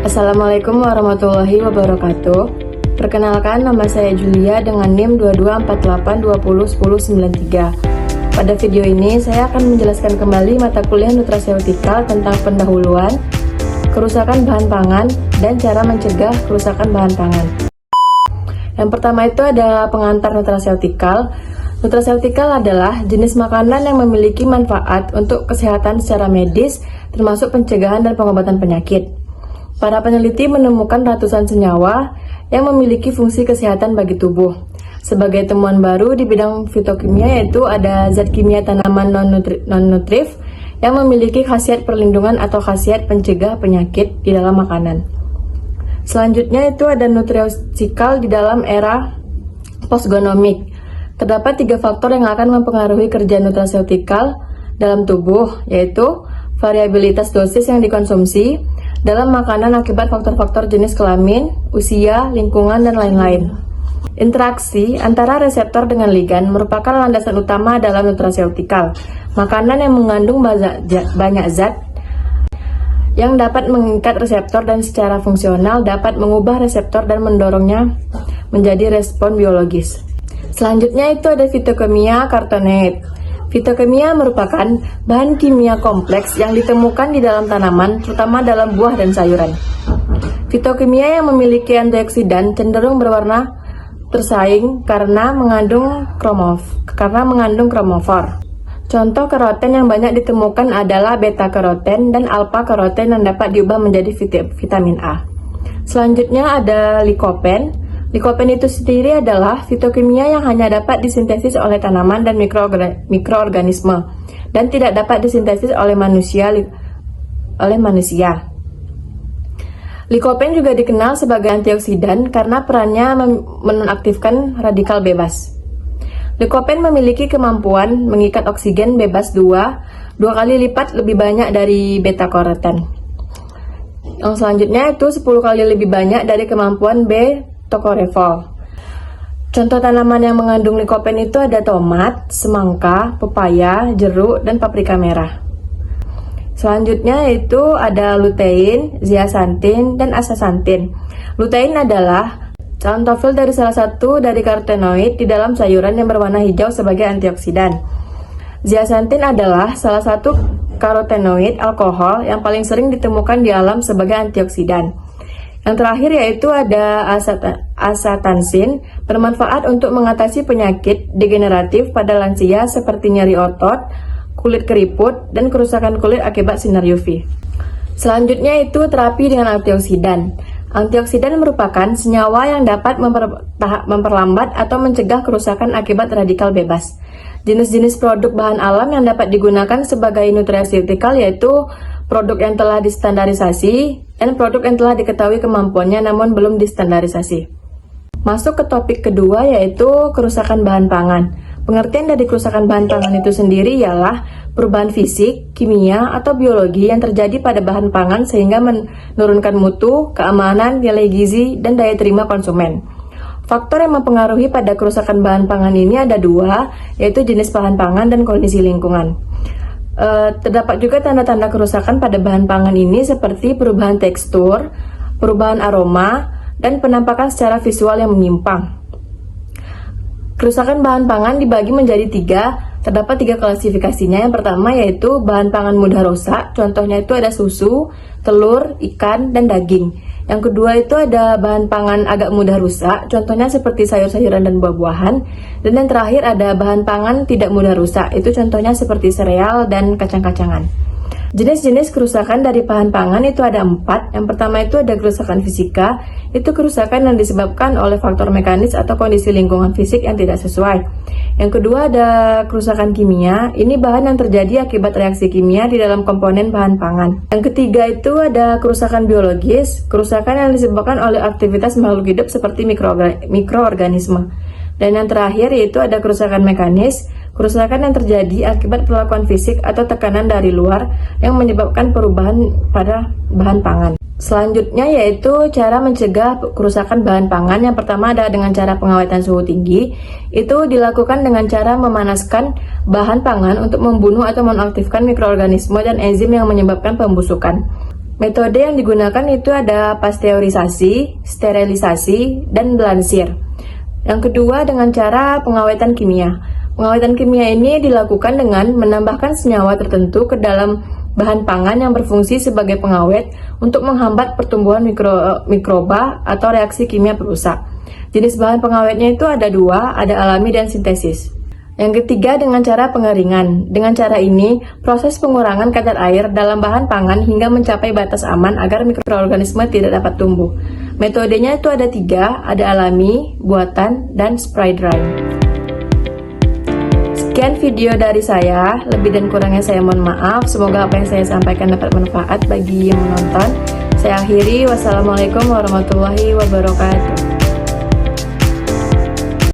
Assalamualaikum warahmatullahi wabarakatuh. Perkenalkan, nama saya Julia dengan NIM 2248201093. Pada video ini, saya akan menjelaskan kembali mata kuliah nutraseutikal tentang pendahuluan, kerusakan bahan pangan, dan cara mencegah kerusakan bahan pangan. Yang pertama itu ada pengantar nutraseutikal. Nutraseutikal adalah jenis makanan yang memiliki manfaat untuk kesehatan secara medis, termasuk pencegahan dan pengobatan penyakit. Para peneliti menemukan ratusan senyawa yang memiliki fungsi kesehatan bagi tubuh. Sebagai temuan baru di bidang fitokimia yaitu ada zat kimia tanaman non-nutrif yang memiliki khasiat perlindungan atau khasiat pencegah penyakit di dalam makanan. Selanjutnya itu ada nutraceutical di dalam era postgenomik. Terdapat 3 faktor yang akan mempengaruhi kerja nutraseutikal dalam tubuh, yaitu variabilitas dosis yang dikonsumsi dalam makanan akibat faktor-faktor jenis kelamin, usia, lingkungan, dan lain-lain. Interaksi antara reseptor dengan ligan merupakan landasan utama dalam nutraseutikal. Makanan yang mengandung banyak zat yang dapat mengikat reseptor dan secara fungsional dapat mengubah reseptor dan mendorongnya menjadi respon biologis. Selanjutnya itu ada fitokimia carotenoid. Fitokimia merupakan bahan kimia kompleks yang ditemukan di dalam tanaman, terutama dalam buah dan sayuran. Fitokimia yang memiliki antioksidan cenderung berwarna tersaing karena mengandung kromofor. Contoh karoten yang banyak ditemukan adalah beta-karoten dan alpha-karoten yang dapat diubah menjadi vitamin A. Selanjutnya ada likopen. Likopen itu sendiri adalah fitokimia yang hanya dapat disintesis oleh tanaman dan mikroorganisme dan tidak dapat disintesis oleh manusia. Likopen juga dikenal sebagai antioksidan karena perannya menonaktifkan radikal bebas. Likopen memiliki kemampuan mengikat oksigen bebas 2 kali lipat lebih banyak dari beta-karoten. Yang selanjutnya itu 10 kali lebih banyak dari kemampuan tocopherol. Contoh tanaman yang mengandung likopen itu ada tomat, semangka, pepaya, jeruk, dan paprika merah. Selanjutnya itu ada lutein, zeaxanthin, dan astaxanthin. Lutein adalah calontofil dari salah satu dari karotenoid di dalam sayuran yang berwarna hijau sebagai antioksidan. Zeaxanthin adalah salah satu karotenoid alkohol yang paling sering ditemukan di alam sebagai antioksidan. Yang terakhir yaitu ada astaxanthin, bermanfaat untuk mengatasi penyakit degeneratif pada lansia seperti nyeri otot, kulit keriput, dan kerusakan kulit akibat sinar UV. Selanjutnya itu terapi dengan antioksidan. Antioksidan merupakan senyawa yang dapat memperlambat atau mencegah kerusakan akibat radikal bebas. Jenis-jenis produk bahan alam yang dapat digunakan sebagai nutraseutikal yaitu produk yang telah distandarisasi dan produk yang telah diketahui kemampuannya namun belum distandarisasi. Masuk ke topik kedua yaitu kerusakan bahan pangan. Pengertian dari kerusakan bahan pangan itu sendiri ialah perubahan fisik, kimia, atau biologi yang terjadi pada bahan pangan sehingga menurunkan mutu, keamanan, nilai gizi, dan daya terima konsumen. Faktor yang mempengaruhi pada kerusakan bahan pangan ini ada 2, yaitu jenis bahan pangan dan kondisi lingkungan. Terdapat juga tanda-tanda kerusakan pada bahan pangan ini seperti perubahan tekstur, perubahan aroma, dan penampakan secara visual yang menyimpang. Kerusakan bahan pangan dibagi menjadi 3, terdapat 3 klasifikasinya. Yang pertama yaitu bahan pangan mudah rusak, contohnya itu ada susu, telur, ikan, dan daging. Yang kedua itu ada bahan pangan agak mudah rusak, contohnya seperti sayur-sayuran dan buah-buahan. Dan yang terakhir ada bahan pangan tidak mudah rusak, itu contohnya seperti sereal dan kacang-kacangan. Jenis-jenis kerusakan dari bahan pangan itu ada 4. Yang pertama itu ada kerusakan fisika, itu kerusakan yang disebabkan oleh faktor mekanis atau kondisi lingkungan fisik yang tidak sesuai. Yang kedua ada kerusakan kimia, ini bahan yang terjadi akibat reaksi kimia di dalam komponen bahan pangan. Yang ketiga itu ada kerusakan biologis, kerusakan yang disebabkan oleh aktivitas makhluk hidup seperti mikroorganisme. Dan yang terakhir yaitu ada kerusakan mekanis, kerusakan yang terjadi akibat perlakuan fisik atau tekanan dari luar yang menyebabkan perubahan pada bahan pangan. Selanjutnya yaitu cara mencegah kerusakan bahan pangan. Yang pertama ada dengan cara pengawetan suhu tinggi. Itu dilakukan dengan cara memanaskan bahan pangan untuk membunuh atau menonaktifkan mikroorganisme dan enzim yang menyebabkan pembusukan. Metode yang digunakan itu ada pasteurisasi, sterilisasi, dan belansir. Yang kedua dengan cara pengawetan kimia. Pengawetan kimia ini dilakukan dengan menambahkan senyawa tertentu ke dalam bahan pangan yang berfungsi sebagai pengawet untuk menghambat pertumbuhan mikroba atau reaksi kimia perusak. Jenis bahan pengawetnya itu ada dua, ada alami dan sintesis. Yang ketiga dengan cara pengeringan. Dengan cara ini, proses pengurangan kadar air dalam bahan pangan hingga mencapai batas aman agar mikroorganisme tidak dapat tumbuh. Metodenya itu ada tiga, ada alami, buatan, dan spray drying. Sekian video dari saya, lebih dan kurangnya saya mohon maaf. Semoga apa yang saya sampaikan dapat manfaat bagi yang menonton. Saya akhiri, wassalamualaikum warahmatullahi wabarakatuh.